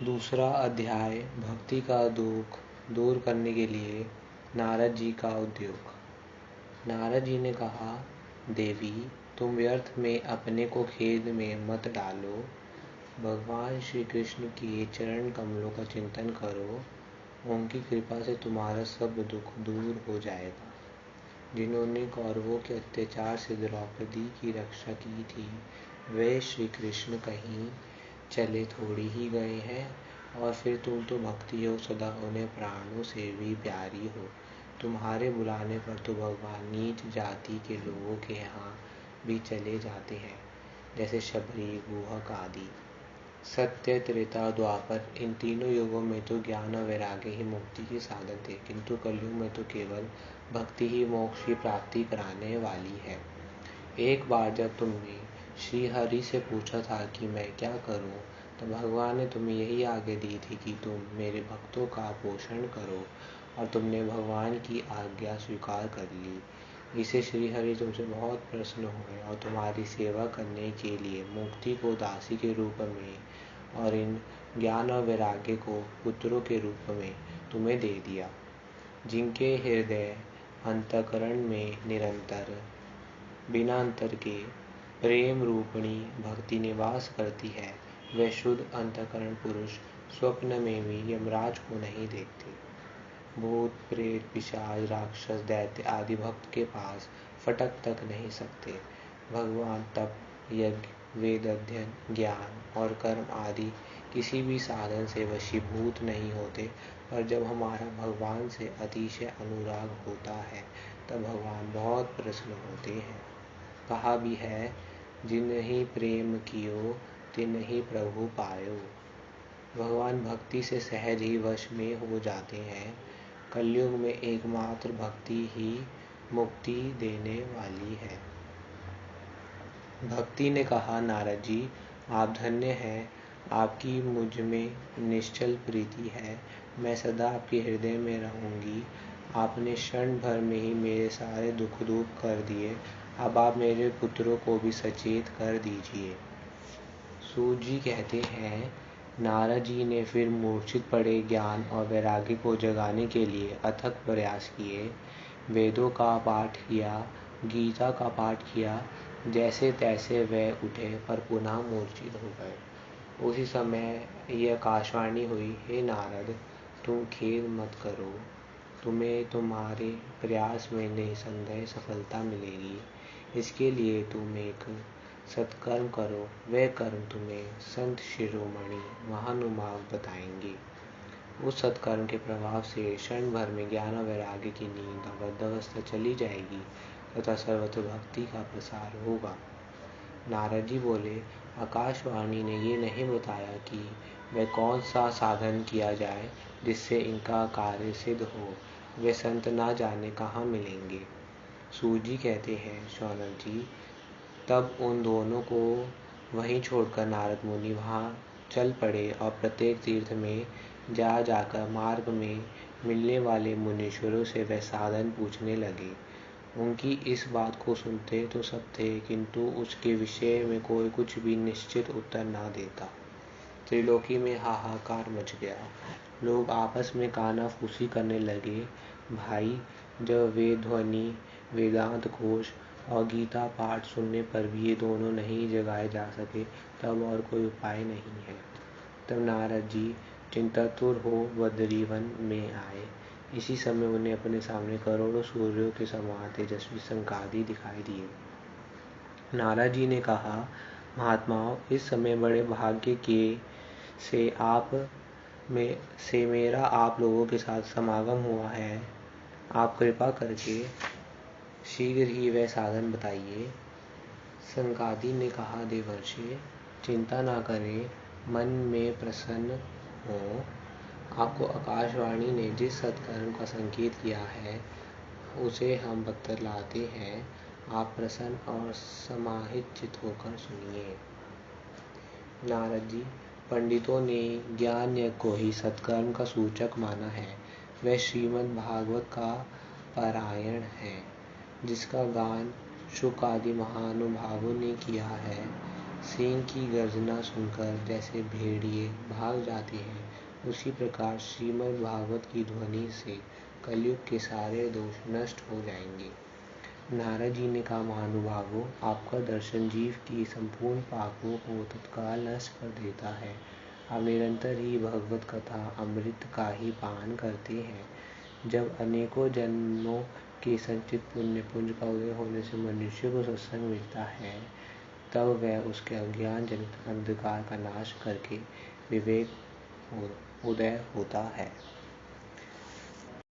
दूसरा अध्याय भक्ति का दुख दूर करने के लिए नारद जी का उद्योग। नारद जी ने कहा, देवी तुम व्यर्थ में अपने को खेद में मत डालो। भगवान श्री कृष्ण के चरण कमलों का चिंतन करो। उनकी कृपा से तुम्हारा सब दुख दूर हो जाएगा। जिन्होंने कौरवों के अत्याचार से द्रौपदी की रक्षा की थी, वे श्री कृष्ण कहीं चले थोड़ी ही गए हैं। और फिर तुम तो भक्ति हो सदा उन्हें प्राणों से भी प्यारी हो। तुम्हारे बुलाने पर तो भगवान नीच जाति के लोगों के यहाँ भी चले जाते हैं, जैसे शबरी, गुहक आदि। सत्य, त्रेता, द्वापर इन तीनों युगों में तो ज्ञान और वैराग्य ही मुक्ति के साधन थे, किंतु कलयुग में तो केवल भक्ति ही मोक्ष की प्राप्ति कराने वाली है। एक बार जब तुमने श्री हरि से पूछा था कि मैं क्या करूं, तो भगवान ने तुम्हें यही आज्ञा दी थी कि तुम मेरे भक्तों का पोषण करो, और तुमने भगवान की आज्ञा स्वीकार कर ली। इसे श्री हरि तुमसे बहुत प्रसन्न हुए और तुम्हारी सेवा करने के लिए मुक्ति को दासी के रूप में और इन ज्ञान और वैराग्य को पुत्रों के रूप में तुम्हें दे दिया। जिनके हृदय अंतःकरण में निरंतर बिना अंतर के प्रेम रूपिणी भक्ति निवास करती है, वे शुद्ध अंतःकरण पुरुष स्वप्न में भी यमराज को नहीं देखते। भूत, प्रेत, पिशाच, राक्षस, दैत्य आदि भक्त के पास फटक तक नहीं सकते। भगवान तप, यज्ञ, वेद अध्ययन, ज्ञान और कर्म आदि किसी भी साधन से वशीभूत नहीं होते, पर जब हमारा भगवान से अतिशय अनुराग होता है तब भगवान बहुत प्रसन्न होते हैं। कहा भी है, जिन्हि प्रेम कियो तिन्हि प्रभु पायो। भगवान भक्ति से सहज ही वश में हो जाते हैं। कलयुग में एकमात्र भक्ति ही मुक्ति देने वाली है। भक्ति ने कहा, नारद जी आप धन्य हैं, आपकी मुझ में निश्चल प्रीति है। मैं सदा आपके हृदय में रहूंगी। आपने क्षण भर में ही मेरे सारे दुख दूर कर दिए। अब आप मेरे पुत्रों को भी सचेत कर दीजिए। सूत जी कहते हैं, नारद जी ने फिर मूर्छित पड़े ज्ञान और वैराग्य को जगाने के लिए अथक प्रयास किए। वेदों का पाठ किया, गीता का पाठ किया, जैसे तैसे वे उठे पर पुनः मूर्छित हो गए। उसी समय यह आकाशवाणी हुई, हे नारद तुम खेद मत करो, तुम्हें तुम्हारे प्रयास में निसंदेह सफलता मिलेगी। इसके लिए तुम एक सत्कर्म करो, वह कर्म तुम्हें संत शिरोमणि महानुभाव बताएंगे। उस सत्कर्म के प्रभाव से क्षण भर में ज्ञान और वैराग्य की नींद और बद्धावस्था चली जाएगी तथा सर्वत्र भक्ति का प्रसार होगा। नारद जी बोले, आकाशवाणी ने ये नहीं बताया कि वह कौन सा साधन किया जाए जिससे इनका कार्य सिद्ध हो। वे संत ना जाने कहाँ मिलेंगे। सूत जी कहते हैं, शौनक जी तब उन दोनों को वहीं छोड़कर नारद मुनि वहाँ चल पड़े और प्रत्येक तीर्थ में जाकर मार्ग में मिलने वाले मुनीश्वरों से वह साधन पूछने लगे। उनकी इस बात को सुनते तो सब थे, किंतु उसके विषय में कोई कुछ भी निश्चित उत्तर ना देता। त्रिलोकी में हाहाकार मच गया। लोग आपस में कानाफूसी करने लगे। भाई, जब वेद ध्वनि, वेदांत घोष और गीता पाठ सुनने पर भी ये दोनों नहीं जगाए जा सके, तब और कोई उपाय नहीं है। तब नारद जी चिंतातुर हो बद्रीवन में आए। इसी समय उन्हें अपने सामने करोड़ों सूर्यों के समान तेजस्वी सनकादि दिखाई दिए। नारद जी ने कहा, महात्माओं इस समय बड़े भाग्य के से मेरा आप लोगों के साथ समागम हुआ है। आप कृपा करके शीघ्र ही वह साधन बताइए। सनकादि ने कहा, देवर्षि चिंता ना करें, मन में प्रसन्न हो। आपको आकाशवाणी ने जिस सत्कर्म का संकेत किया है उसे हम बतलाते हैं। आप प्रसन्न और समाहित चित्त होकर सुनिए। नारद जी, पंडितों ने ज्ञान यज्ञ को ही सत्कर्म का सूचक माना है। वह श्रीमद् भागवत का पारायण है, जिसका गान शुक आदि महानुभावों ने किया है। सिंह की गर्जना सुनकर जैसे भेड़िए भाग जाते हैं, उसी प्रकार श्रीमद् भागवत की ध्वनि से कलयुग के सारे दोष नष्ट हो जाएंगे। नारद जी ने कहा, महानुभावों, आपका दर्शन जीव की संपूर्ण पापों को तत्काल नष्ट कर देता है। आप निरंतर ही भगवत कथा अमृत का ही पान करते हैं। जब अनेकों जन्मों के संचित पुण्य पुंज का उदय होने से मनुष्य को सत्संग मिलता है, तब वह उसके अज्ञान जनित अंधकार का नाश करके विवेक उदय होता है।